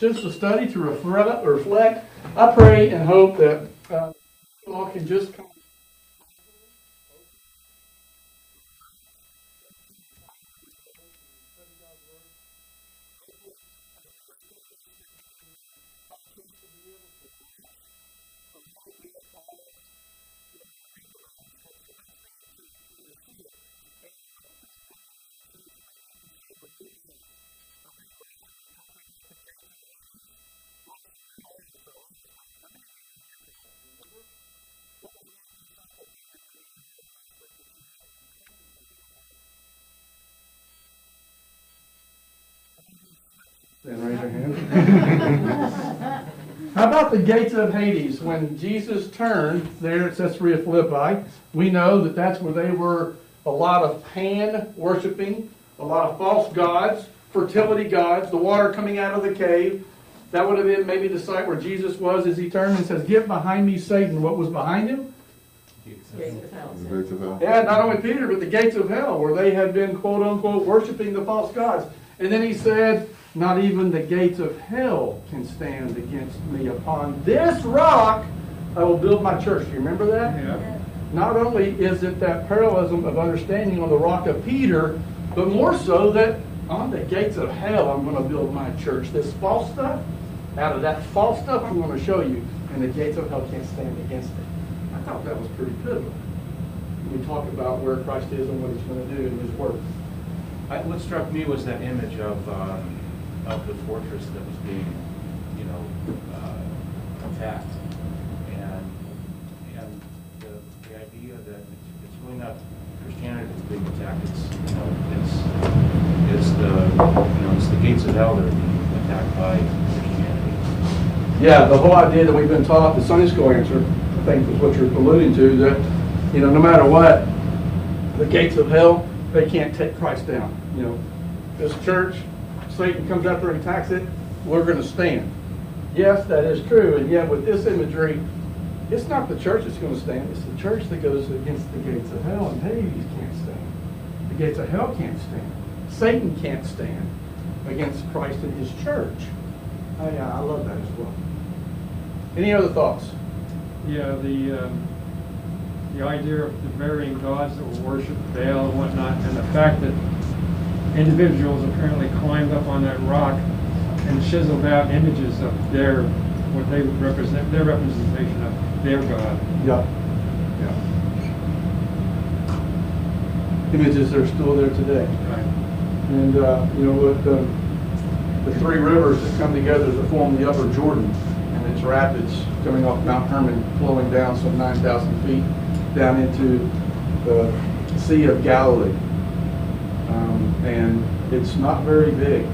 just a study to reflect. I pray and hope that you all can just come. Then raise your hand. How about the gates of Hades? When Jesus turned there at Caesarea Philippi, we know that that's where they were a lot of pan worshiping, a lot of false gods, fertility gods, the water coming out of the cave. That would have been maybe the site where Jesus was as he turned and says, "Get behind me, Satan." What was behind him? Gates of hell. Yeah, not only Peter, but the gates of hell, where they had been, quote unquote, worshiping the false gods. And then he said, "Not even the gates of hell can stand against me. Upon this rock I will build my church." Do you remember that? Yeah. Not only is it that parallelism of understanding on the rock of Peter, but more so that on the gates of hell I'm going to build my church. This false stuff, out of that false stuff I'm going to show you, and the gates of hell can't stand against it. I thought that was pretty pivotal when we talk about where Christ is and what he's going to do in his work. What struck me was that image of the fortress that was being, attacked, and the idea that it's really not Christianity that's being attacked. It's the gates of hell that are being attacked by Christianity. Yeah, the whole idea that we've been taught, the Sunday school answer, I think was what you're alluding to, that no matter what, the gates of hell, they can't take Christ down. This church, Satan comes after and attacks it, we're going to stand. Yes, that is true, and yet with this imagery, it's not the church that's going to stand, it's the church that goes against the gates of hell, and Hades can't stand. The gates of hell can't stand. Satan can't stand against Christ and his church. I love that as well. Any other thoughts? Yeah, the idea of the varying gods that will worship Baal and whatnot, and the fact that individuals apparently climbed up on that rock and chiseled out images of what they would represent, their representation of their God. Yeah. Images are still there today. Right. And with the three rivers that come together to form the Upper Jordan, and its rapids coming off Mount Hermon, flowing down some 9,000 feet down into the Sea of Galilee. And it's not very big,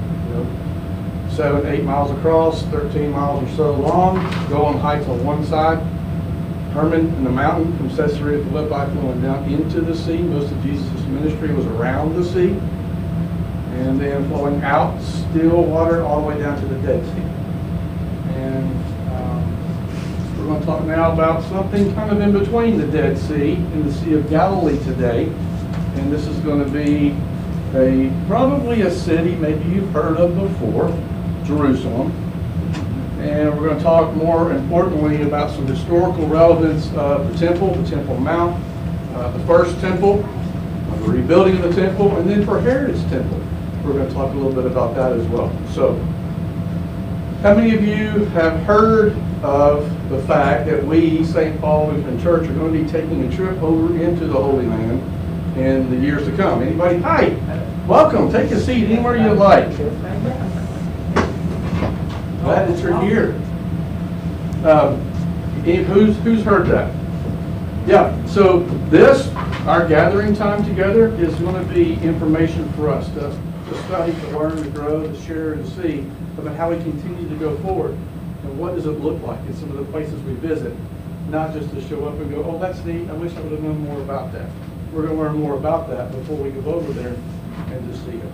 7-8 miles across, 13 miles or so long, going heights on one side. Hermon in the mountain from Caesarea Philippi flowing down into the sea. Most of Jesus' ministry was around the sea. And then flowing out, still water, all the way down to the Dead Sea. And we're going to talk now about something kind of in between the Dead Sea and the Sea of Galilee today. And this is going to be probably a city maybe you've heard of before, Jerusalem. And we're going to talk more importantly about some historical relevance of the Temple Mount, the first temple, the rebuilding of the temple, and then for Herod's temple. We're going to talk a little bit about that as well. So, how many of you have heard of the fact that we, St. Paul Lutheran Church, are going to be taking a trip over into the Holy Land in the years to come? Anybody? Hi, welcome. Take a seat anywhere you like. Glad that you're here. Who's heard that? Yeah. So this, our gathering time together, is going to be information for us to study, to learn, to grow, to share, and to see about how we continue to go forward. And what does it look like in some of the places we visit? Not just to show up and go, "Oh, that's neat. I wish I would have known more about that." We're going to learn more about that before we go over there and to see it.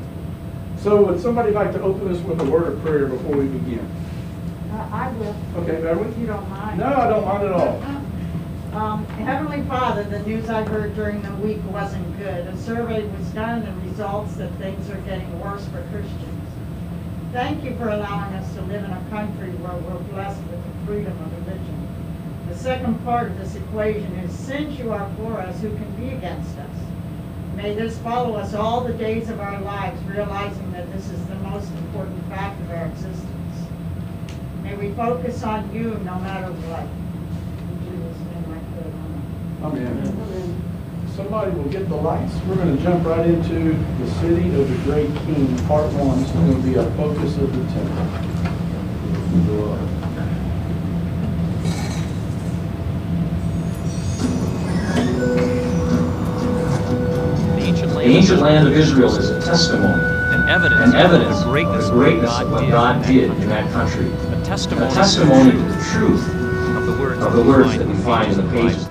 So would somebody like to open us with a word of prayer before we begin? I will. Okay, Beverly? If you don't mind. No, I don't mind at all. Heavenly Father, the news I heard during the week wasn't good. A survey was done and results that things are getting worse for Christians. Thank you for allowing us to live in a country where we're blessed with the freedom of religion. The second part of this equation is, since you are for us, who can be against us? May this follow us all the days of our lives, realizing that this is the most important fact of our existence. May we focus on you no matter what. In Jesus' name I pray, amen. Amen. Somebody will get the lights. We're going to jump right into the city of the great king, part 1. It's going to be our focus of the temple. The ancient land of Israel is a testimony, an evidence of the greatness greatness of what God did in that country. a testimony to the truth of of the words that we find in the pages.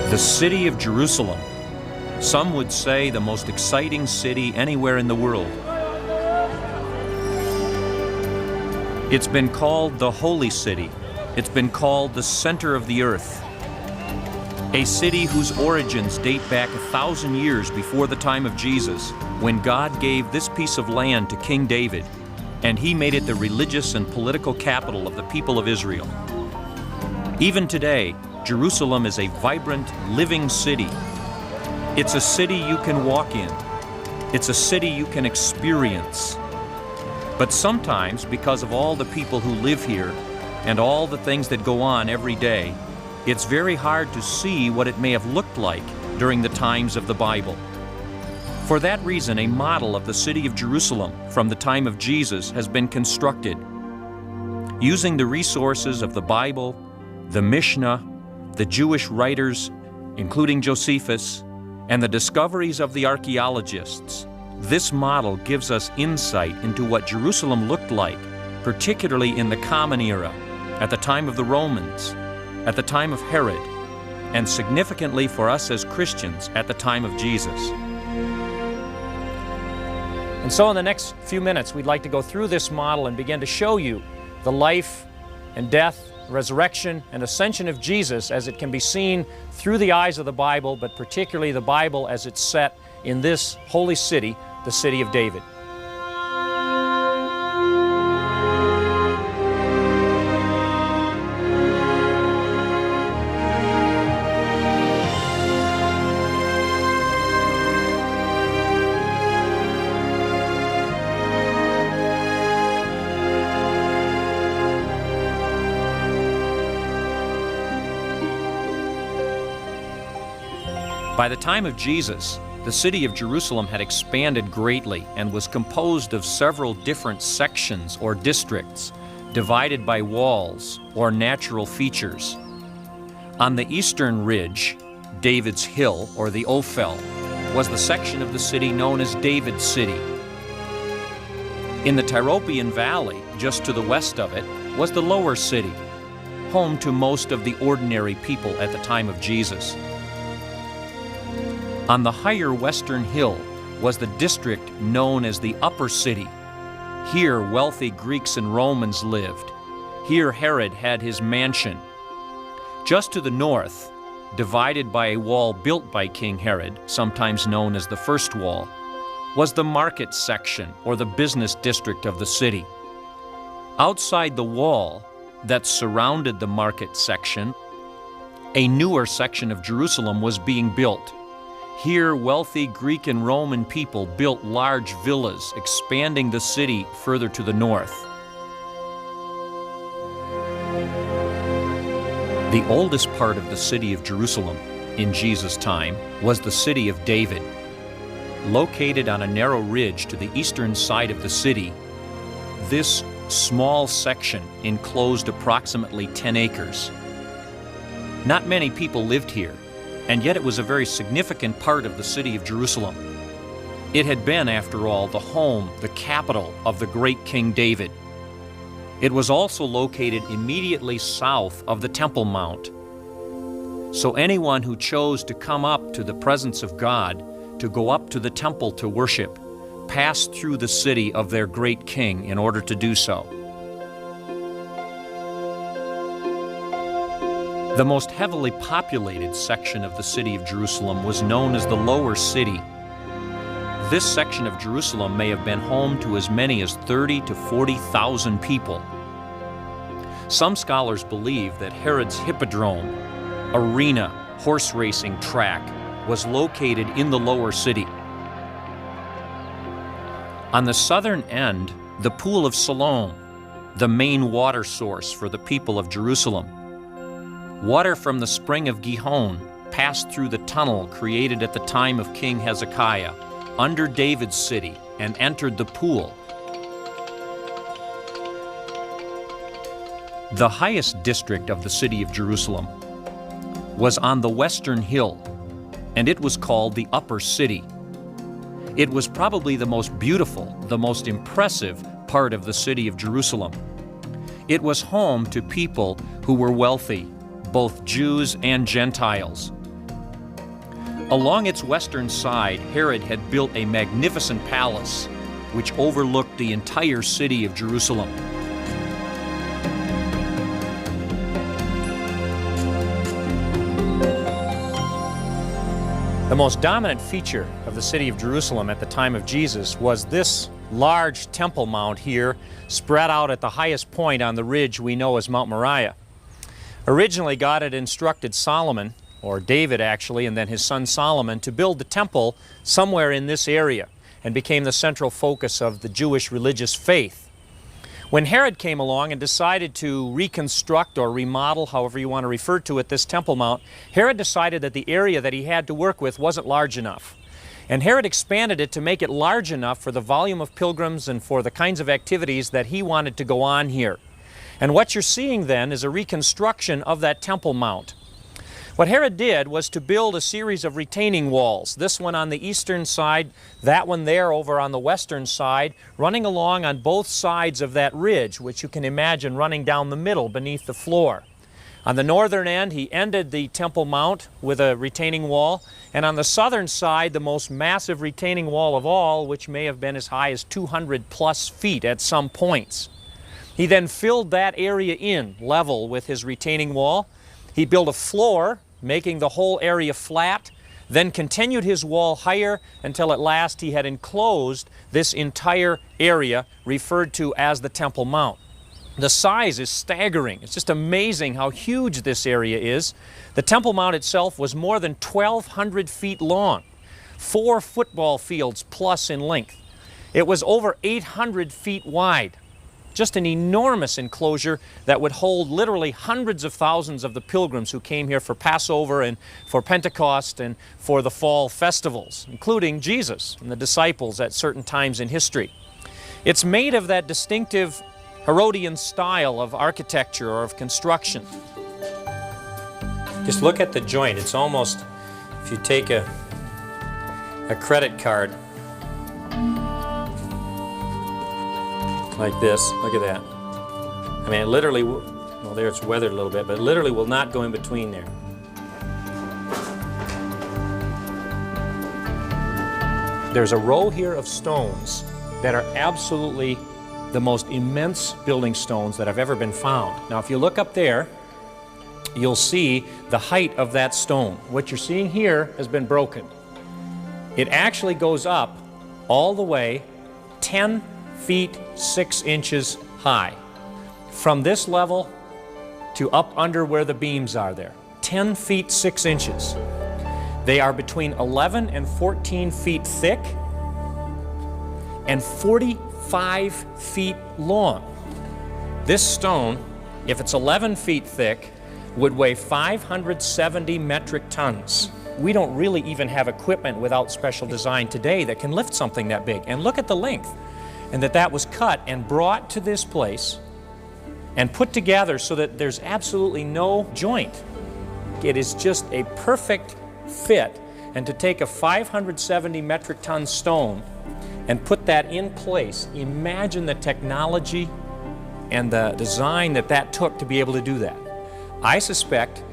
The city of Jerusalem. Some would say the most exciting city anywhere in the world. It's been called the Holy City. It's been called the center of the earth. A city whose origins date back 1,000 years before the time of Jesus, when God gave this piece of land to King David, and he made it the religious and political capital of the people of Israel. Even today, Jerusalem is a vibrant, living city. It's a city you can walk in. It's a city you can experience. But sometimes, because of all the people who live here and all the things that go on every day, it's very hard to see what it may have looked like during the times of the Bible. For that reason, a model of the city of Jerusalem from the time of Jesus has been constructed. Using the resources of the Bible, the Mishnah, the Jewish writers, including Josephus, and the discoveries of the archaeologists, this model gives us insight into what Jerusalem looked like, particularly in the Common Era, at the time of the Romans, at the time of Herod, and significantly for us as Christians at the time of Jesus. And so in the next few minutes, we'd like to go through this model and begin to show you the life and death, resurrection, and ascension of Jesus as it can be seen through the eyes of the Bible, but particularly the Bible as it's set in this holy city, the city of David. By the time of Jesus, the city of Jerusalem had expanded greatly and was composed of several different sections or districts, divided by walls or natural features. On the eastern ridge, David's Hill, or the Ophel, was the section of the city known as David's City. In the Tyropoeon Valley, just to the west of it, was the lower city, home to most of the ordinary people at the time of Jesus. On the higher western hill was the district known as the Upper City. Here wealthy Greeks and Romans lived. Here Herod had his mansion. Just to the north, divided by a wall built by King Herod, sometimes known as the First Wall, was the market section or the business district of the city. Outside the wall that surrounded the market section, a newer section of Jerusalem was being built. Here, wealthy Greek and Roman people built large villas, expanding the city further to the north. The oldest part of the city of Jerusalem in Jesus' time was the city of David. Located on a narrow ridge to the eastern side of the city, this small section enclosed approximately 10 acres. Not many people lived here, and yet it was a very significant part of the city of Jerusalem. It had been, after all, the home, the capital of the great King David. It was also located immediately south of the Temple Mount. So anyone who chose to come up to the presence of God, to go up to the temple to worship, passed through the city of their great king in order to do so. The most heavily populated section of the city of Jerusalem was known as the Lower City. This section of Jerusalem may have been home to as many as 30 to 40,000 people. Some scholars believe that Herod's hippodrome, arena, horse racing track, was located in the Lower City. On the southern end, the Pool of Siloam, the main water source for the people of Jerusalem. Water from the spring of Gihon passed through the tunnel created at the time of King Hezekiah, under David's city, and entered the pool. The highest district of the city of Jerusalem was on the western hill, and it was called the Upper City. It was probably the most beautiful, the most impressive part of the city of Jerusalem. It was home to people who were wealthy, both Jews and Gentiles. Along its western side, Herod had built a magnificent palace which overlooked the entire city of Jerusalem. The most dominant feature of the city of Jerusalem at the time of Jesus was this large Temple Mount here, spread out at the highest point on the ridge we know as Mount Moriah. Originally, God had instructed Solomon, or David actually, and then his son Solomon, to build the temple somewhere in this area, and became the central focus of the Jewish religious faith. When Herod came along and decided to reconstruct or remodel, however you want to refer to it, this Temple Mount, Herod decided that the area that he had to work with wasn't large enough. And Herod expanded it to make it large enough for the volume of pilgrims and for the kinds of activities that he wanted to go on here. And what you're seeing then is a reconstruction of that Temple Mount. What Herod did was to build a series of retaining walls, this one on the eastern side, that one there over on the western side, running along on both sides of that ridge, which you can imagine running down the middle beneath the floor. On the northern end, he ended the Temple Mount with a retaining wall, and on the southern side, the most massive retaining wall of all, which may have been as high as 200 plus feet at some points. He then filled that area in level with his retaining wall. He built a floor, making the whole area flat, then continued his wall higher until at last he had enclosed this entire area referred to as the Temple Mount. The size is staggering. It's just amazing how huge this area is. The Temple Mount itself was more than 1,200 feet long, 4 football fields plus in length. It was over 800 feet wide. Just an enormous enclosure that would hold literally hundreds of thousands of the pilgrims who came here for Passover and for Pentecost and for the fall festivals, including Jesus and the disciples at certain times in history. It's made of that distinctive Herodian style of architecture or of construction. Just look at the joint. It's almost, if you take a credit card, like this, look at that. I mean, it literally, well, there it's weathered a little bit, but it literally will not go in between there. There's a row here of stones that are absolutely the most immense building stones that have ever been found. Now, if you look up there, you'll see the height of that stone. What you're seeing here has been broken. It actually goes up all the way 10 feet 6 inches high. From this level to up under where the beams are there. 10 feet 6 inches. They are between 11 and 14 feet thick and 45 feet long. This stone, if it's 11 feet thick, would weigh 570 metric tons. We don't really even have equipment without special design today that can lift something that big. And look at the length. And that was cut and brought to this place and put together so that there's absolutely no joint. It is just a perfect fit, and to take a 570 metric ton stone and put that in place, imagine the technology and the design that took to be able to do that. I suspect,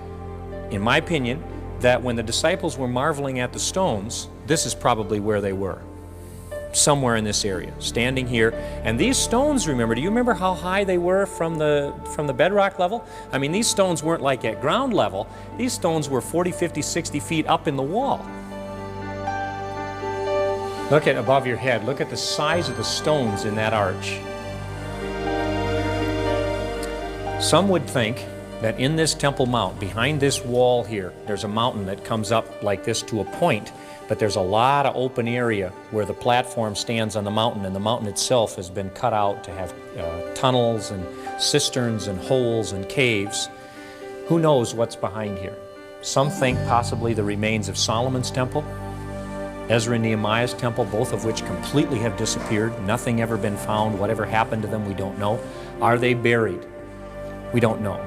in my opinion, that when the disciples were marveling at the stones, this is probably where they were. Somewhere in this area, standing here. And these stones, remember, do you remember how high they were from the bedrock level? I mean, these stones weren't like at ground level. These stones were 40, 50, 60 feet up in the wall. Look at above your head. Look at the size of the stones in that arch. Some would think that in this Temple Mount, behind this wall here, there's a mountain that comes up like this to a point, but there's a lot of open area where the platform stands on the mountain, and the mountain itself has been cut out to have tunnels and cisterns and holes and caves. Who knows what's behind here? Some think possibly the remains of Solomon's temple, Ezra and Nehemiah's temple, both of which completely have disappeared. Nothing ever been found. Whatever happened to them, we don't know. Are they buried? We don't know.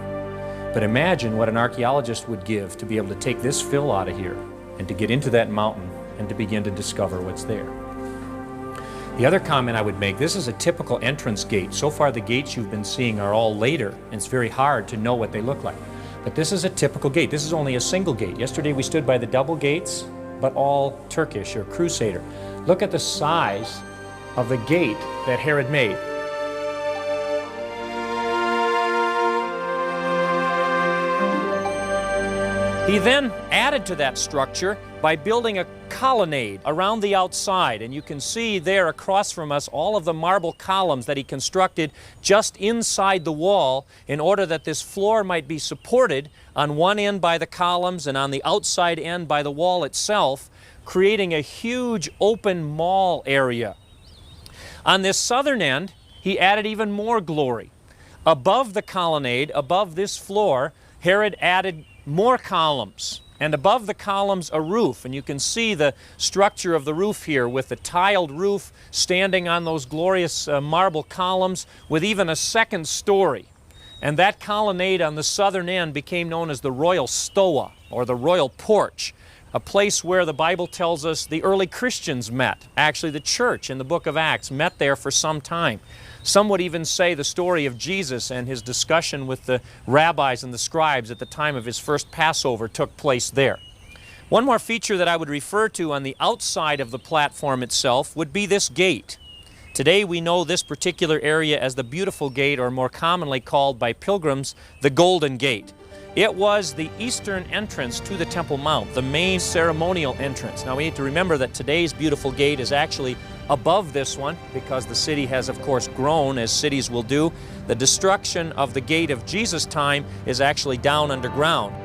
But imagine what an archaeologist would give to be able to take this fill out of here and to get into that mountain and to begin to discover what's there. The other comment I would make, this is a typical entrance gate. So far the gates you've been seeing are all later, and it's very hard to know what they look like. But this is a typical gate. This is only a single gate. Yesterday we stood by the double gates, but all Turkish or Crusader. Look at the size of the gate that Herod made. He then added to that structure by building a colonnade around the outside, and you can see there across from us all of the marble columns that he constructed just inside the wall in order that this floor might be supported on one end by the columns and on the outside end by the wall itself, creating a huge open mall area. On this southern end, he added even more glory. Above the colonnade, above this floor, Herod added more columns, and above the columns a roof, and you can see the structure of the roof here with the tiled roof standing on those glorious marble columns with even a second story. And that colonnade on the southern end became known as the royal stoa, or the royal porch, a place where the Bible tells us the early Christians met. Actually, the church in the book of Acts met there for some time. Some would even say the story of Jesus and his discussion with the rabbis and the scribes at the time of his first Passover took place there. One more feature that I would refer to on the outside of the platform itself would be this gate. Today we know this particular area as the Beautiful Gate, or more commonly called by pilgrims, the Golden Gate. It was the eastern entrance to the Temple Mount, the main ceremonial entrance. Now we need to remember that today's Beautiful Gate is actually above this one because the city has of course grown, as cities will do. The destruction of the gate of Jesus' time is actually down underground.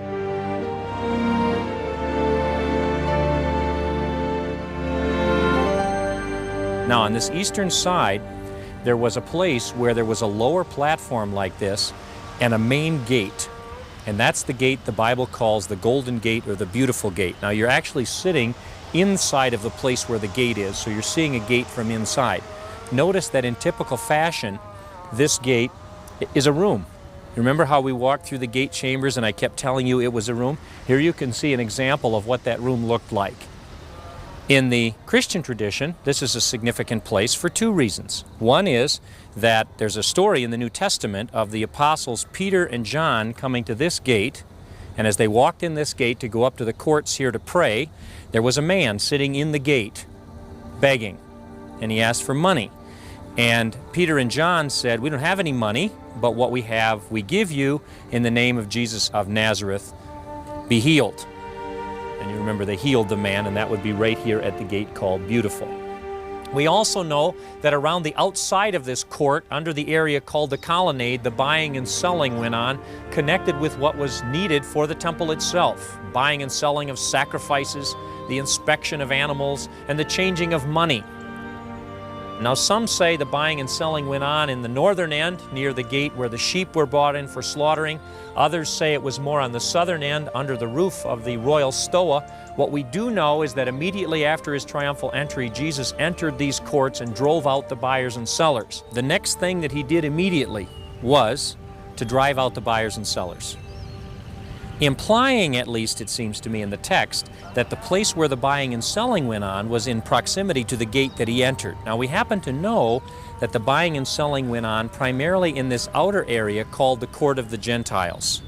Now on this eastern side there was a place where there was a lower platform like this and a main gate. And that's the gate the Bible calls the Golden Gate or the Beautiful Gate. Now you're actually sitting inside of the place where the gate is, so you're seeing a gate from inside. Notice that in typical fashion, this gate is a room. Remember how we walked through the gate chambers and I kept telling you it was a room? Here you can see an example of what that room looked like. In the Christian tradition, this is a significant place for two reasons. One is that there's a story in the New Testament of the apostles Peter and John coming to this gate, and as they walked in this gate to go up to the courts here to pray, there was a man sitting in the gate begging, and he asked for money. And Peter and John said, "We don't have any money, but what we have we give you. In the name of Jesus of Nazareth, be healed." And you remember they healed the man, and that would be right here at the gate called Beautiful. We also know that around the outside of this court, under the area called the colonnade, the buying and selling went on, connected with what was needed for the temple itself. Buying and selling of sacrifices, the inspection of animals, and the changing of money. Now some say the buying and selling went on in the northern end, near the gate where the sheep were brought in for slaughtering. Others say it was more on the southern end, under the roof of the royal stoa. What we do know is that immediately after his triumphal entry, Jesus entered these courts and drove out the buyers and sellers. The next thing that he did immediately was to drive out the buyers and sellers. implying, at least it seems to me in the text, that the place where the buying and selling went on was in proximity to the gate that he entered. Now we happen to know that the buying and selling went on primarily in this outer area called the Court of the Gentiles.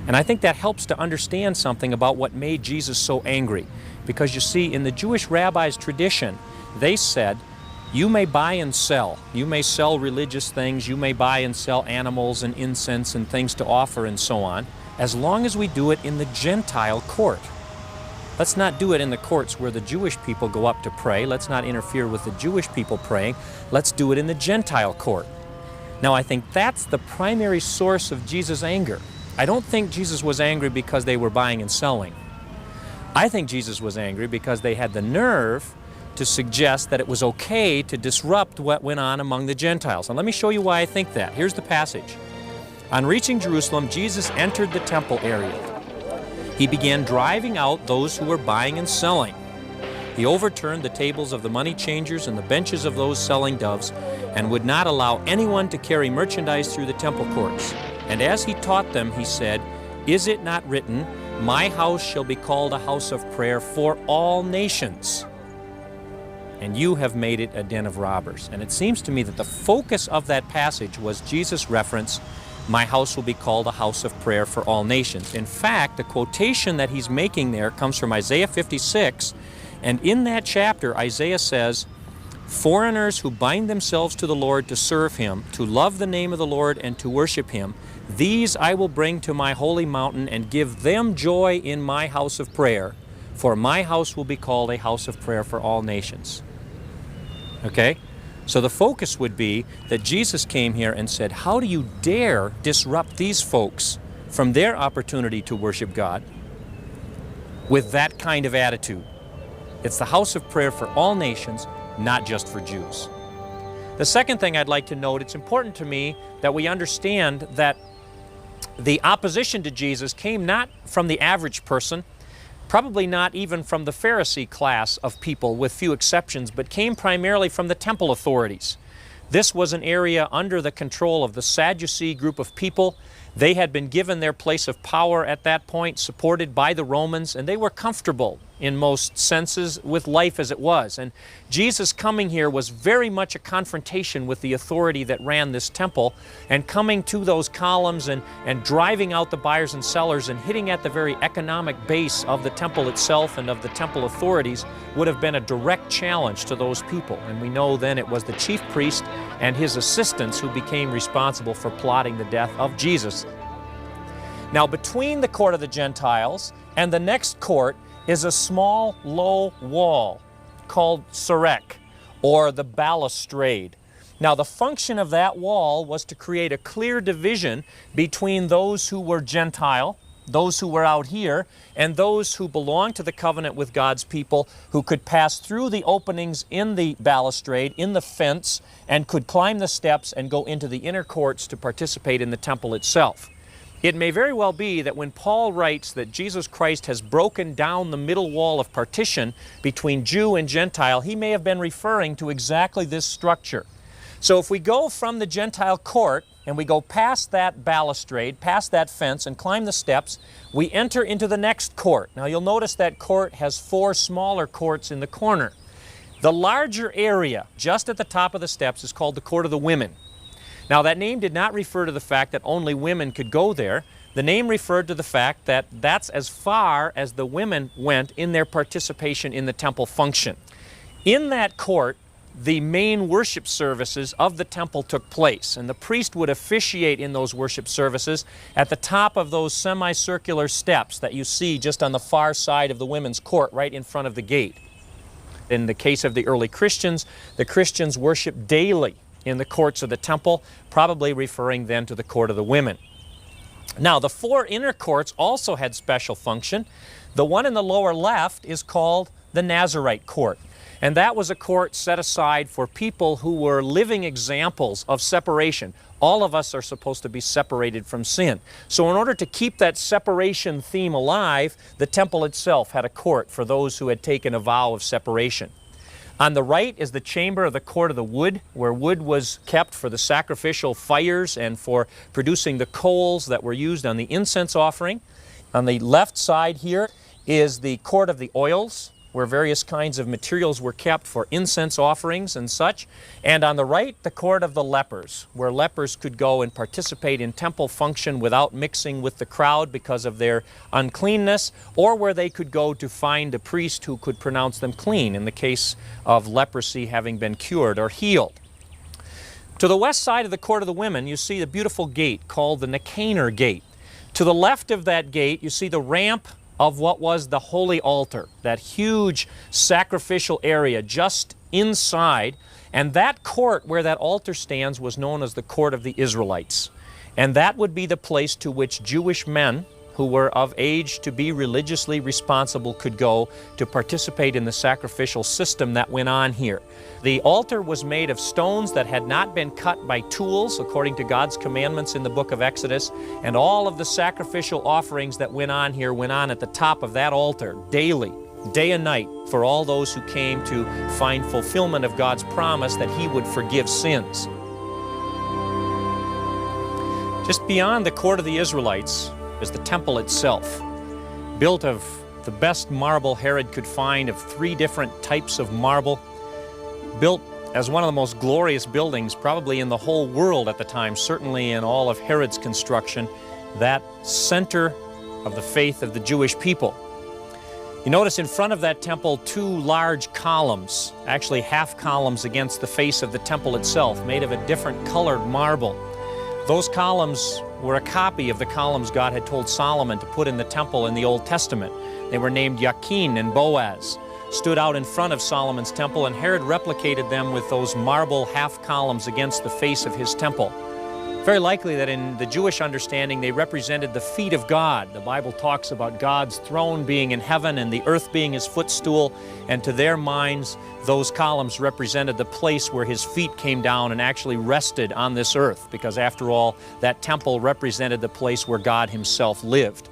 And I think that helps to understand something about what made Jesus so angry. Because you see, in the Jewish rabbis' tradition, they said, you may buy and sell. You may sell religious things. You may buy and sell animals and incense and things to offer and so on, as long as we do it in the Gentile court. Let's not do it in the courts where the Jewish people go up to pray. Let's not interfere with the Jewish people praying. Let's do it in the Gentile court. Now, I think that's the primary source of Jesus' anger. I don't think Jesus was angry because they were buying and selling. I think Jesus was angry because they had the nerve to suggest that it was okay to disrupt what went on among the Gentiles. And let me show you why I think that. Here's the passage. On reaching Jerusalem, Jesus entered the temple area. He began driving out those who were buying and selling. He overturned the tables of the money changers and the benches of those selling doves, and would not allow anyone to carry merchandise through the temple courts. And as he taught them, he said, "Is it not written, 'My house shall be called a house of prayer for all nations'? And you have made it a den of robbers." And it seems to me that the focus of that passage was Jesus' reference, "My house will be called a house of prayer for all nations." In fact, the quotation that he's making there comes from Isaiah 56, and in that chapter, Isaiah says, "Foreigners who bind themselves to the Lord to serve him, to love the name of the Lord and to worship him, these I will bring to my holy mountain and give them joy in my house of prayer, for my house will be called a house of prayer for all nations." Okay? So the focus would be that Jesus came here and said, how do you dare disrupt these folks from their opportunity to worship God with that kind of attitude? It's the house of prayer for all nations, not just for Jews. The second thing I'd like to note, it's important to me that we understand that the opposition to Jesus came not from the average person, probably not even from the Pharisee class of people, with few exceptions, but came primarily from the temple authorities. This was an area under the control of the Sadducee group of people. They had been given their place of power at that point, supported by the Romans, and they were comfortable in most senses with life as it was. And Jesus coming here was very much a confrontation with the authority that ran this temple, and coming to those columns and driving out the buyers and sellers and hitting at the very economic base of the temple itself and of the temple authorities would have been a direct challenge to those people. And we know then it was the chief priest and his assistants who became responsible for plotting the death of Jesus. Now, between the court of the Gentiles and the next court is a small, low wall called Sarek, or the balustrade. Now, the function of that wall was to create a clear division between those who were Gentile, those who were out here, and those who belonged to the covenant with God's people, who could pass through the openings in the balustrade, in the fence, and could climb the steps and go into the inner courts to participate in the temple itself. It may very well be that when Paul writes that Jesus Christ has broken down the middle wall of partition between Jew and Gentile, he may have been referring to exactly this structure. So if we go from the Gentile court and we go past that balustrade, past that fence, and climb the steps, we enter into the next court. Now you'll notice that court has 4 smaller courts in the corner. The larger area, just at the top of the steps, is called the Court of the Women. Now, that name did not refer to the fact that only women could go there. The name referred to the fact that that's as far as the women went in their participation in the temple function. In that court, the main worship services of the temple took place, and the priest would officiate in those worship services at the top of those semicircular steps that you see just on the far side of the women's court, right in front of the gate. In the case of the early Christians, the Christians worshiped daily in the courts of the temple, probably referring then to the court of the women. Now, the 4 inner courts also had special function. The one in the lower left is called the Nazarite court, and that was a court set aside for people who were living examples of separation. All of us are supposed to be separated from sin. So in order to keep that separation theme alive, the temple itself had a court for those who had taken a vow of separation. On the right is the chamber of the court of the wood, where wood was kept for the sacrificial fires and for producing the coals that were used on the incense offering. On the left side here is the court of the oils, where various kinds of materials were kept for incense offerings and such. And on the right, the court of the lepers, where lepers could go and participate in temple function without mixing with the crowd because of their uncleanness, or where they could go to find a priest who could pronounce them clean in the case of leprosy having been cured or healed. To the west side of the court of the women, you see the beautiful gate called the Nicanor Gate. To the left of that gate, you see the ramp of what was the holy altar, that huge sacrificial area just inside. And that court where that altar stands was known as the court of the Israelites. And that would be the place to which Jewish men who were of age to be religiously responsible could go to participate in the sacrificial system that went on here. The altar was made of stones that had not been cut by tools, according to God's commandments in the book of Exodus, and all of the sacrificial offerings that went on here went on at the top of that altar daily, day and night, for all those who came to find fulfillment of God's promise that He would forgive sins. Just beyond the court of the Israelites is the temple itself, built of the best marble Herod could find, of 3 different types of marble, built as one of the most glorious buildings probably in the whole world at the time, certainly in all of Herod's construction, that center of the faith of the Jewish people. You notice in front of that temple 2 large columns, actually half columns against the face of the temple itself, made of a different colored marble. Those columns were a copy of the columns God had told Solomon to put in the temple in the Old Testament. They were named Yakin and Boaz, stood out in front of Solomon's temple, and Herod replicated them with those marble half columns against the face of his temple. Very likely that in the Jewish understanding they represented the feet of God. The Bible talks about God's throne being in heaven and the earth being His footstool, and to their minds those columns represented the place where His feet came down and actually rested on this earth, because after all, that temple represented the place where God Himself lived.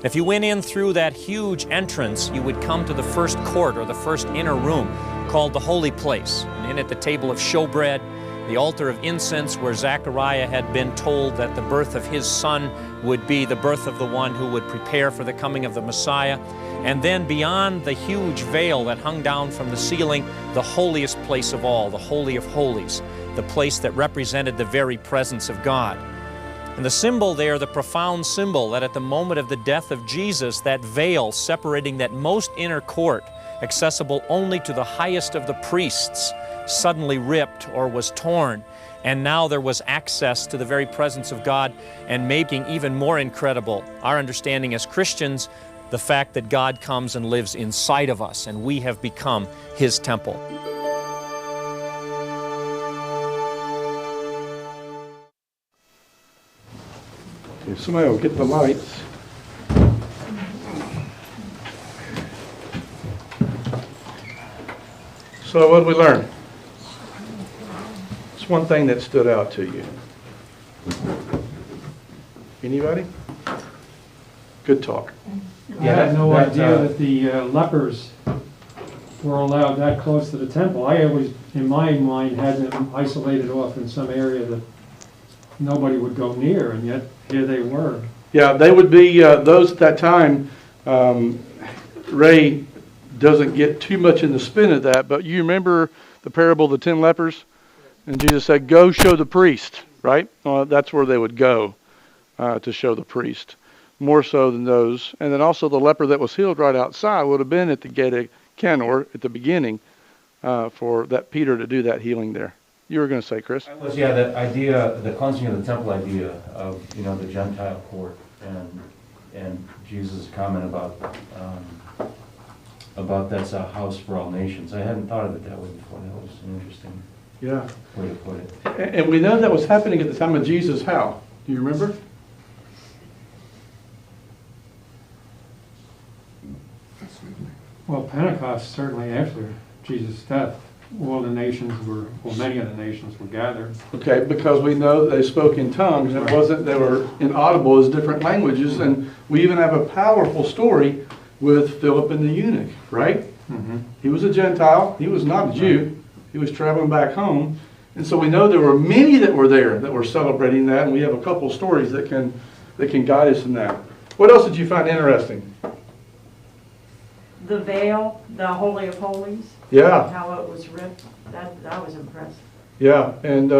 If you went in through that huge entrance, you would come to the first court, or the first inner room, called the Holy Place. And in it, the table of showbread, the altar of incense where Zechariah had been told that the birth of his son would be the birth of the one who would prepare for the coming of the Messiah. And then beyond the huge veil that hung down from the ceiling, the holiest place of all, the Holy of Holies, the place that represented the very presence of God. And the symbol there, the profound symbol that at the moment of the death of Jesus, that veil separating that most inner court, accessible only to the highest of the priests, suddenly ripped or was torn, and now there was access to the very presence of God, and making even more incredible our understanding as Christians, the fact that God comes and lives inside of us, and we have become His temple. If somebody will get the lights. So what did we learn? It's one thing that stood out to you. Anybody? Good talk. I had no idea that the lepers were allowed that close to the temple. I always, in my mind, had them isolated off in some area that nobody would go near, and yet here they were. Yeah, they would be, those at that time, Ray doesn't get too much in the spin of that, but you remember the parable of the 10 lepers? And Jesus said, go show the priest, right? That's where they would go to show the priest, more so than those. And then also the leper that was healed right outside would have been at the gate of Canor at the beginning for that Peter to do that healing there. You were going to say, Chris? Yeah, that idea, the cleansing of the temple idea of, the Gentile court and Jesus' comment about that's a house for all nations. I hadn't thought of it that way before. That was an interesting way to put it. And we know that was happening at the time of Jesus. How? Do you remember? Well, Pentecost, certainly after Jesus' death, all the nations were, well, many of the nations were gathered. Okay, because we know that they spoke in tongues. It wasn't, they were inaudible as different languages. And we even have a powerful story with Philip and the eunuch, right? He was a Gentile. He was not a Jew. He was traveling back home. And so we know there were many that were there that were celebrating that, and we have a couple stories that can guide us in that. What else did you find interesting? The veil, the Holy of Holies. Yeah. How it was ripped. That was impressive. Yeah, and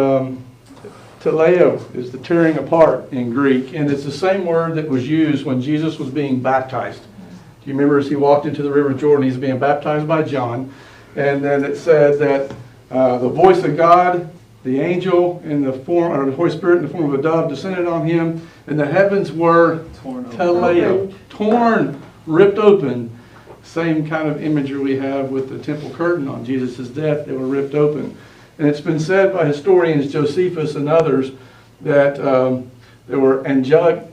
teleo is the tearing apart in Greek, and it's the same word that was used when Jesus was being baptized. Do you remember as he walked into the River Jordan, he's being baptized by John, and then it said that the voice of God, the angel in the form, or the Holy Spirit in the form of a dove descended on him, and the heavens were teleo, torn, ripped open. Same kind of imagery we have with the temple curtain on Jesus' death. They were ripped open. And it's been said by historians, Josephus and others, that there were angelic,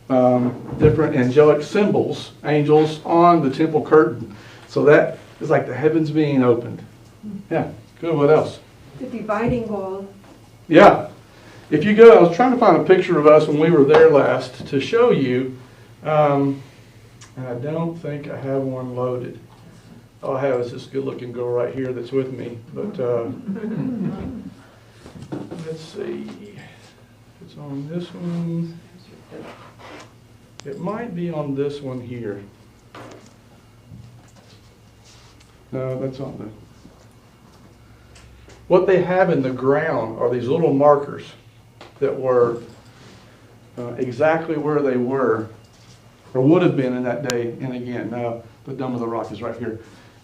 different angelic symbols, angels, on the temple curtain. So that is like the heavens being opened. Yeah, good. What else? The dividing wall. Yeah. If you go, I was trying to find a picture of us when we were there last to show you. And I don't think I have one loaded. All I have is this good-looking girl right here that's with me. But let's see. It's on this one. It might be on this one here. No, that's on the... What they have in the ground are these little markers that were exactly where they were, or would have been in that day. And again, the Dome of the Rock is right here.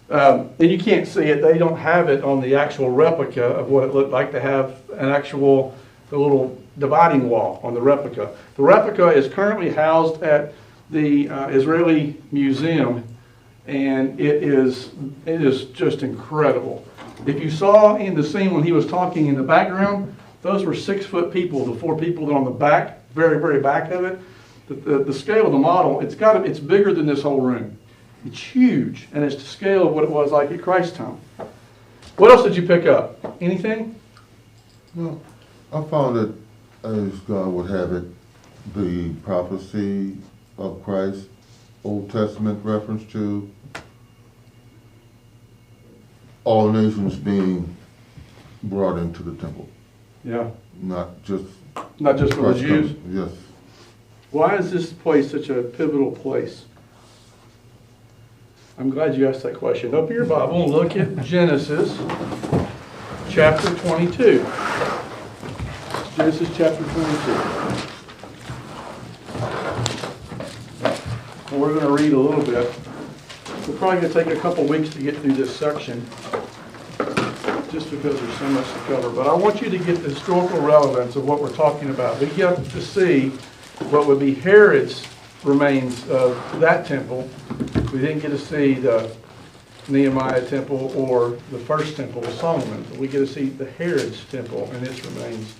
And you can't see it. They don't have it on the actual replica of what it looked like to have an actual, the little dividing wall on the replica. The replica is currently housed at the Israeli Museum, and it is just incredible. If you saw in the scene when he was talking in the background, those were 6-foot people, the 4 people that are on the back, very, very back of it. The scale of the model, it's bigger than this whole room. It's huge, and it's the scale of what it was like at Christ's time. What else did you pick up? Anything? Well, I found it, as God would have it, the prophecy of Christ, Old Testament reference to all nations being brought into the temple. Yeah. Not just for the Jews? Yes. Why is this place such a pivotal place? I'm glad you asked that question. Open your Bible and look at Genesis chapter 22. Genesis chapter 22. And we're going to read a little bit. We're probably going to take a couple weeks to get through this section, just because there's so much to cover. But I want you to get the historical relevance of what we're talking about. We get to see what would be Herod's remains of that temple. We didn't get to see the Nehemiah temple or the first temple of Solomon, but we get to see the Herod's temple and its remains.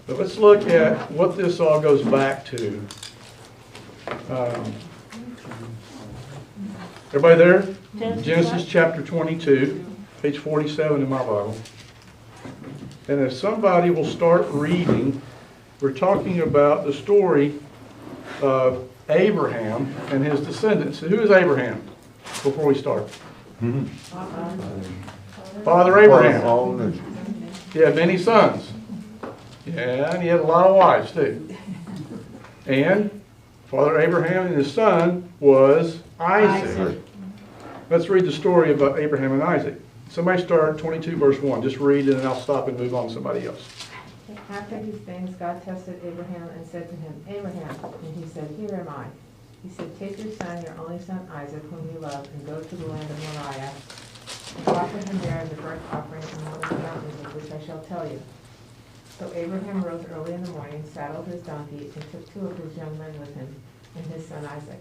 But let's look at what this all goes back to. Everybody there? Genesis chapter 22, page 47 in my Bible. And if somebody will start reading, we're talking about the story of Abraham and his descendants. So who is Abraham? Before we start. Father Abraham. He had many sons. Yeah, and he had a lot of wives too. And Father Abraham and his son was Isaac. Let's read the story about Abraham and Isaac. Somebody start 22 verse 1. Just read it and I'll stop and move on to somebody else. After these things, God tested Abraham and said to him, Abraham, and he said, Here am I. He said, Take your son, your only son Isaac, whom you love, and go to the land of Moriah, and offer him there as a burnt offering on one of the mountains of which I shall tell you. So Abraham rose early in the morning, saddled his donkey, and took 2 of his young men with him, and his son Isaac.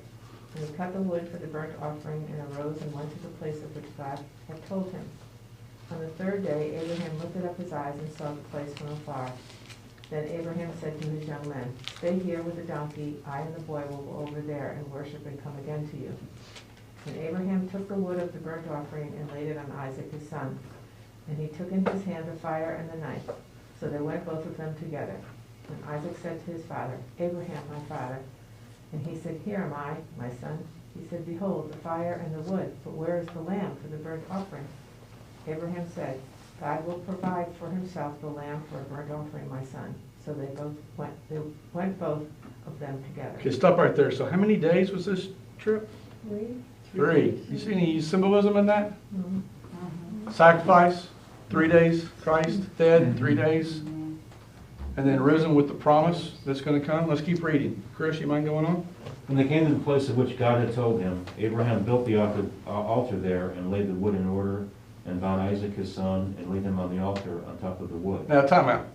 And he cut the wood for the burnt offering, and arose and went to the place of which God had told him. On the 3rd day, Abraham lifted up his eyes and saw the place from afar. Then Abraham said to his young men, Stay here with the donkey, I and the boy will go over there and worship and come again to you. And Abraham took the wood of the burnt offering and laid it on Isaac his son. And he took in his hand the fire and the knife. So they went both of them together. And Isaac said to his father, Abraham, my father. And he said, Here am I, my son. He said, behold, the fire and the wood, but where is the lamb for the burnt offering? Abraham said, God will provide for himself the lamb for a burnt offering, my son. So they went both of them together. Okay, stop right there. So how many days was this trip? 3. You see any symbolism in that? Sacrifice, 3 days. Christ dead, 3 days. And then risen with the promise that's going to come. Let's keep reading. Chris, you mind going on? When they came to the place of which God had told him, Abraham built the altar there and laid the wood in order, and bound Isaac his son, and laid him on the altar on top of the wood. Now, time out.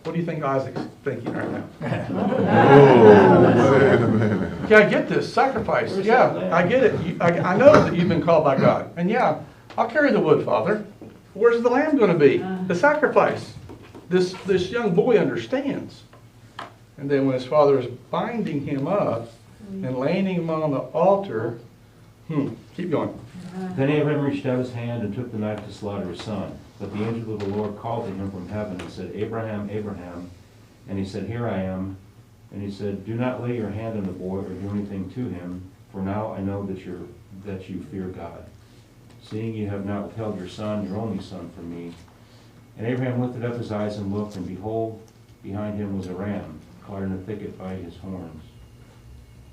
What do you think Isaac's thinking right now? Oh, wait a minute. Yeah, I get this. Sacrifice. Yeah, I get it. I know that you've been called by God. And yeah, I'll carry the wood, Father. Where's the lamb going to be? The sacrifice. This young boy understands. And then when his father is binding him up and laying him on the altar, keep going. Then Abraham reached out his hand and took the knife to slaughter his son. But the angel of the Lord called to him from heaven and said, Abraham, Abraham. And he said, Here I am. And he said, Do not lay your hand on the boy or do anything to him, for now I know that you fear God, seeing you have not withheld your son, your only son, from me. And Abraham lifted up his eyes and looked, and behold, behind him was a ram, caught in a thicket by his horns.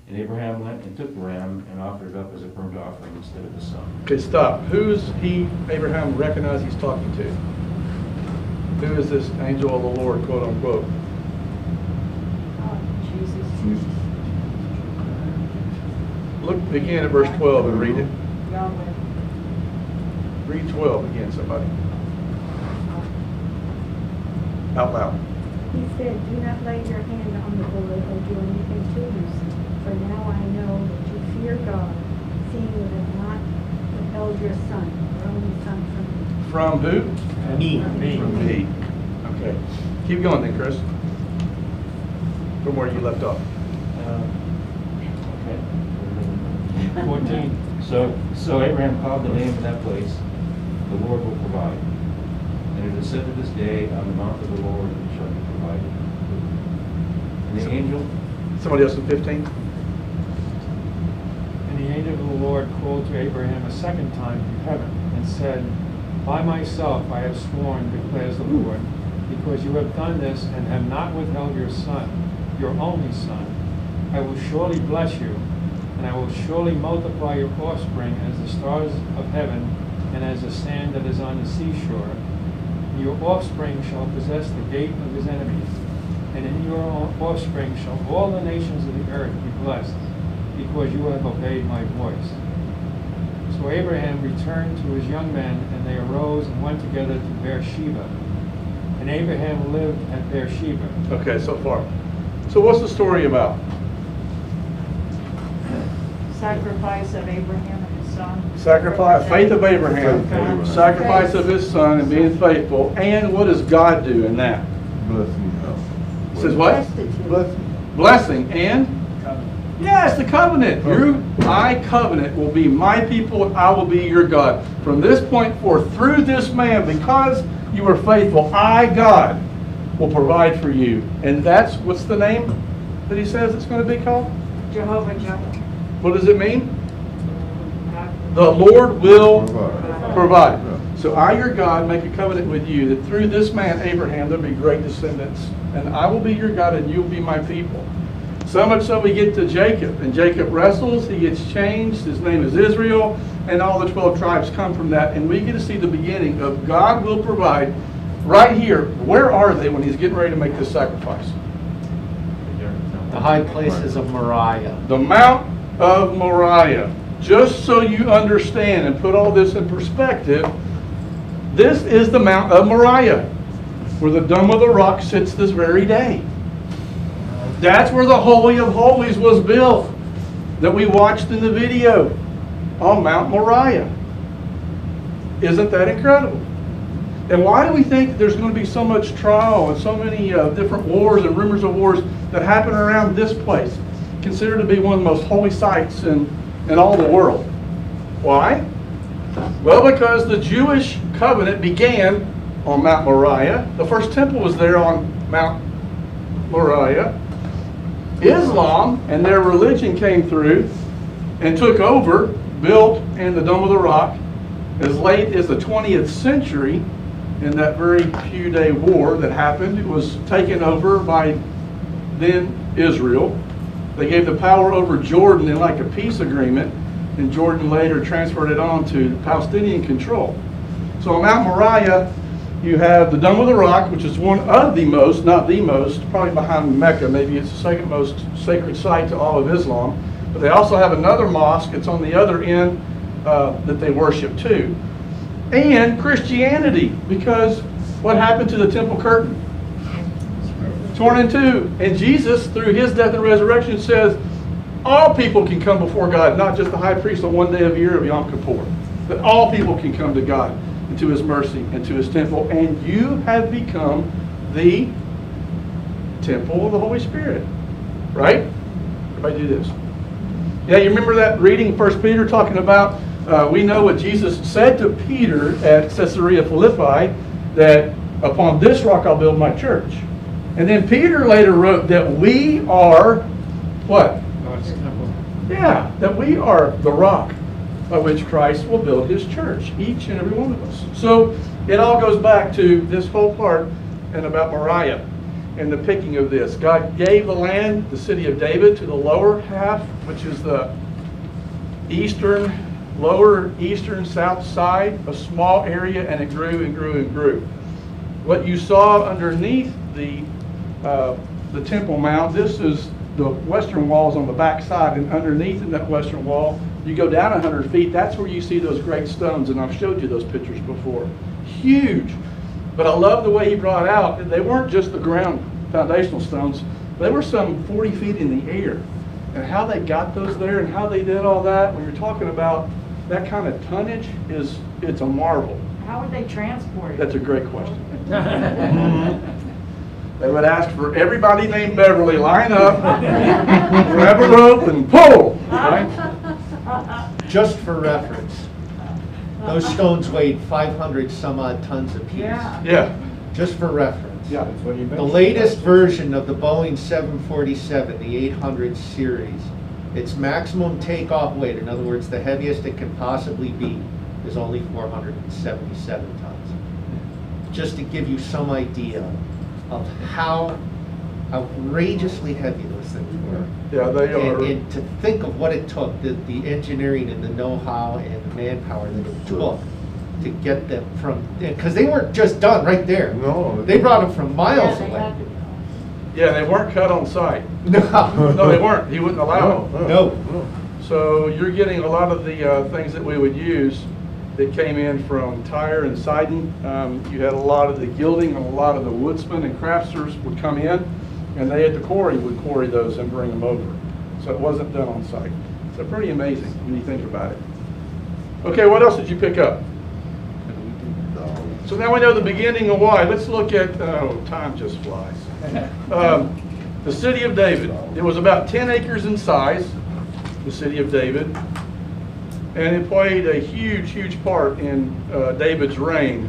And Abraham went and took the ram and offered it up as a burnt offering instead of the son. Okay, stop. Who's he, Abraham, recognize he's talking to? Who is this angel of the Lord, quote unquote? Jesus. Look again at verse 12 and read it. Yahweh. Read 12 again, somebody. Out loud. He said, Do not lay your hand on the boy or do anything to him. For now I know that you fear God, seeing you have not withheld your son, your only son, from me. From who? Me. From me. Okay. Keep going then, Chris. From where you left off. Okay. 14. So Abraham called the name of that place, The Lord Will Provide. And it is said to this day, On the mount of the Lord it shall be provided. And the angel... Somebody else in 15? And the angel of the Lord called to Abraham a second time from heaven and said, By myself I have sworn, declares the Lord, because you have done this and have not withheld your son, your only son. I will surely bless you, and I will surely multiply your offspring as the stars of heaven and as the sand that is on the seashore. And your offspring shall possess the gate of his enemies, and in your offspring shall all the nations of the earth be blessed, because you have obeyed my voice. So Abraham returned to his young men, and they arose and went together to Beersheba. And Abraham lived at Beersheba. Okay, so far. So what's the story about? Sacrifice of Abraham and his son. Sacrifice, faith of Abraham, Abraham. sacrifice of his son and being faithful. And what does God do in that? Blessing. It says what? Blessing. Blessing and? Yes, the covenant. My covenant will be my people and I will be your God. From this point forth, through this man, because you are faithful, I, God, will provide for you. And that's, what's the name that he says it's going to be called? Jehovah Jireh. What does it mean? The Lord will provide. So I, your God, make a covenant with you that through this man, Abraham, there'll be great descendants. And I will be your God and you'll be my people. So much so we get to Jacob. And Jacob wrestles, he gets changed, his name is Israel, and all the 12 tribes come from that. And we get to see the beginning of God will provide right here. Where are they when he's getting ready to make this sacrifice? The high places of Moriah. The Mount of Moriah. Just so you understand and put all this in perspective, this is the Mount of Moriah, where the Dome of the Rock sits this very day. That's where the Holy of Holies was built, that we watched in the video, on Mount Moriah. Isn't that incredible? And why do we think there's going to be so much trial and so many different wars and rumors of wars that happen around this place, considered to be one of the most holy sites in all the world? Why? Well, because the Jewish covenant began on Mount Moriah. The first temple was there on Mount Moriah. Islam and their religion came through and took over, built in the Dome of the Rock as late as the 20th century. In that very few-day war that happened, it was taken over by then Israel. They gave the power over Jordan in like a peace agreement, and Jordan later transferred it on to Palestinian control. So on Mount Moriah, you have the Dome of the Rock, which is one of the most, not the most, probably behind Mecca, maybe it's the second most sacred site to all of Islam. But they also have another mosque, it's on the other end, that they worship too. And Christianity, because what happened to the temple curtain? Torn in two. And Jesus, through his death and resurrection, says all people can come before God, not just the high priest on one day of the year of Yom Kippur. That all people can come to God and to his mercy and to his temple. And you have become the temple of the Holy Spirit. Right? Everybody do this. Yeah, you remember that reading 1 Peter talking about we know what Jesus said to Peter at Caesarea Philippi, that upon this rock I'll build my church. And then Peter later wrote that we are, what? God's temple. Yeah, that we are the rock by which Christ will build his church, each and every one of us. So it all goes back to this whole part and about Moriah and the picking of this. God gave the land, the city of David, to the lower half, which is the lower eastern south side, a small area, and it grew and grew and grew. What you saw underneath the Temple Mount, this is the western walls on the back side, and underneath in that western wall, you go down 100 feet, that's where you see those great stones, and I've showed you those pictures before. Huge. But I love the way he brought out, that they weren't just the ground foundational stones, they were some 40 feet in the air. And how they got those there and how they did all that, when you're talking about that kind of tonnage, it's a marvel. How would they transport it? That's a great question. They would ask for everybody named Beverly, line up, grab a rope, and pull. Right? Just for reference, those stones weighed 500 some odd tons apiece. Yeah. Just for reference. Yeah. The latest version of the Boeing 747, the 800 series, its maximum takeoff weight, in other words, the heaviest it can possibly be, is only 477 tons. Just to give you some idea of how outrageously heavy those things were. Yeah, they are. And to think of what it took, the engineering and the know-how and the manpower that it took to get them from, because they weren't just done right there. No. They brought them from miles away. Yeah, they weren't cut on site. No. No, they weren't. He wouldn't allow it. No. So you're getting a lot of the things that we would use that came in from Tyre and Sidon. You had a lot of the gilding, and a lot of the woodsmen and crafters would come in, and they at the quarry would quarry those and bring them over. So it wasn't done on site. So pretty amazing when you think about it. Okay, what else did you pick up? So now we know the beginning of why. Let's look at, time just flies. The city of David. It was about 10 acres in size, the city of David. And it played a huge, huge part in David's reign.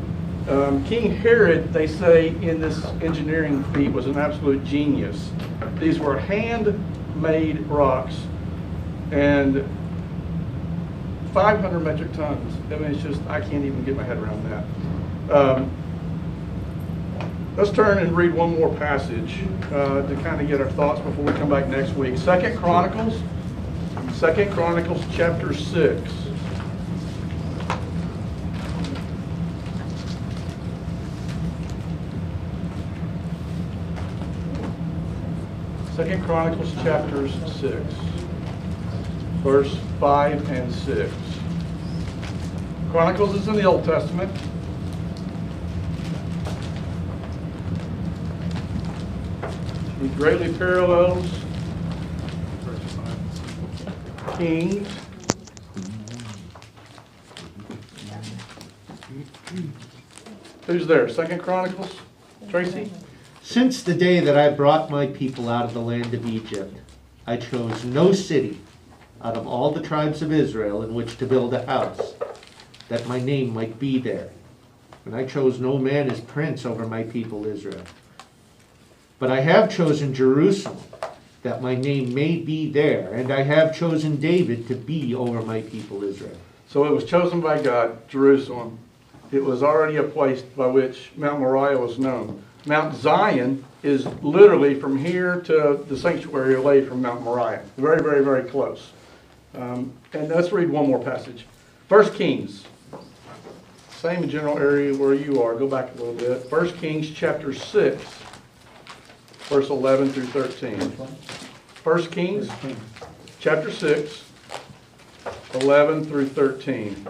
King Herod, they say, in this engineering feat was an absolute genius. These were hand-made rocks and 500 metric tons. I mean, it's just, I can't even get my head around that. Let's turn and read one more passage to kind of get our thoughts before we come back next week. 2 Chronicles chapter 6. Second Chronicles chapters 6, verse 5 and 6. Chronicles is in the Old Testament. It greatly parallels Kings. Who's there? 2 Chronicles? Tracy? Since the day that I brought my people out of the land of Egypt, I chose no city out of all the tribes of Israel in which to build a house, that my name might be there. And I chose no man as prince over my people Israel. But I have chosen Jerusalem, that my name may be there, and I have chosen David to be over my people Israel. So it was chosen by God, Jerusalem. It was already a place by which Mount Moriah was known. Mount Zion is literally from here to the sanctuary away from Mount Moriah. Very, very, very close. And let's read one more passage. 1 Kings. Same general area where you are. Go back a little bit. 1 Kings chapter 6, verse 11 through 13. 1 Kings chapter 6, 11 through 13.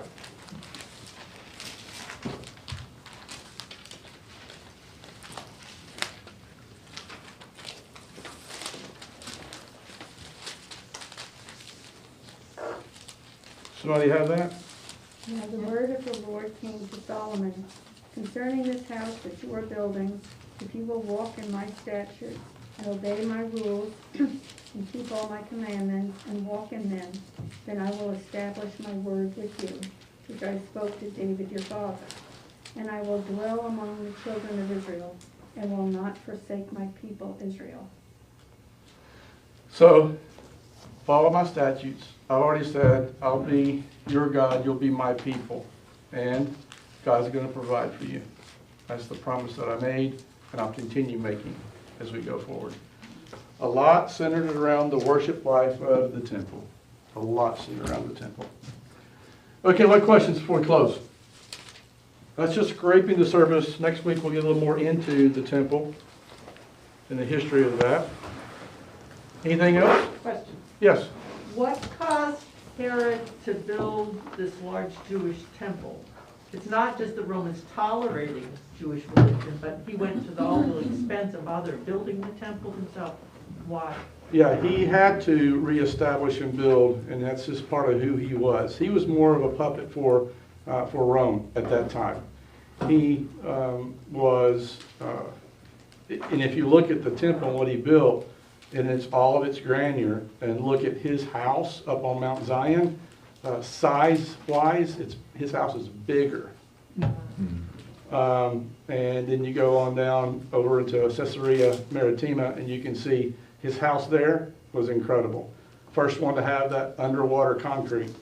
Somebody have that? Now the word of the Lord came to Solomon concerning this house that you are building. If you will walk in my statutes and obey my rules and keep all my commandments and walk in them, then I will establish my word with you, which I spoke to David your father. And I will dwell among the children of Israel and will not forsake my people Israel. So, follow my statutes. I already said, I'll be your God, you'll be my people. And God's going to provide for you. That's the promise that I made, and I'll continue making as we go forward. A lot centered around the worship life of the temple. A lot centered around the temple. Okay, what questions before we close? That's just scraping the surface. Next week we'll get a little more into the temple and the history of that. Anything else? Question. Yes. What caused Herod to build this large Jewish temple? It's not just the Romans tolerating Jewish religion, but he went to all the expense of either building the temple himself. Why? Yeah, he had to reestablish and build, and that's just part of who he was. He was more of a puppet for Rome at that time. He was, and if you look at the temple and what he built, and it's all of its grandeur, and look at his house up on Mount Zion, size-wise, his house is bigger. And then you go on down over into Caesarea Maritima, and you can see his house there was incredible. First one to have that underwater concrete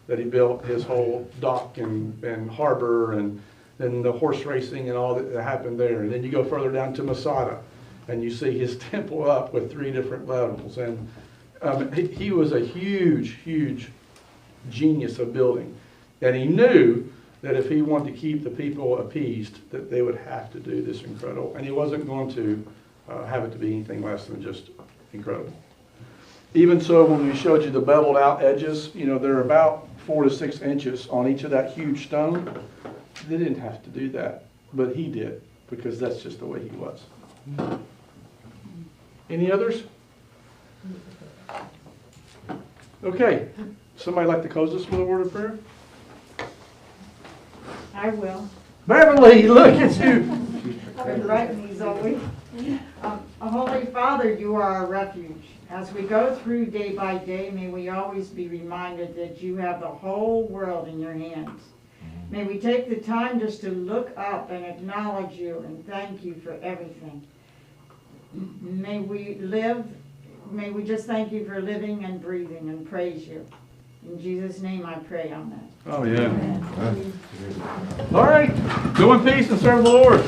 that he built, his whole dock and harbor, and then the horse racing and all that happened there. And then you go further down to Masada, and you see his temple up with 3 different levels. And he was a huge, huge genius of building. And he knew that if he wanted to keep the people appeased, that they would have to do this incredible. And he wasn't going to have it to be anything less than just incredible. Even so, when we showed you the beveled out edges, you know, they're about 4 to 6 inches on each of that huge stone. They didn't have to do that, but he did, because that's just the way he was. Any others? Okay. Somebody like to close us with a word of prayer? I will. Beverly, look at you. I've been writing these all week. Holy Father, you are our refuge. As we go through day by day, may we always be reminded that you have the whole world in your hands. May we take the time just to look up and acknowledge you and thank you for everything. May we just thank you for living and breathing and praise you. In Jesus' name I pray, amen. Oh, yeah. Amen. All right. Go in peace and serve the Lord.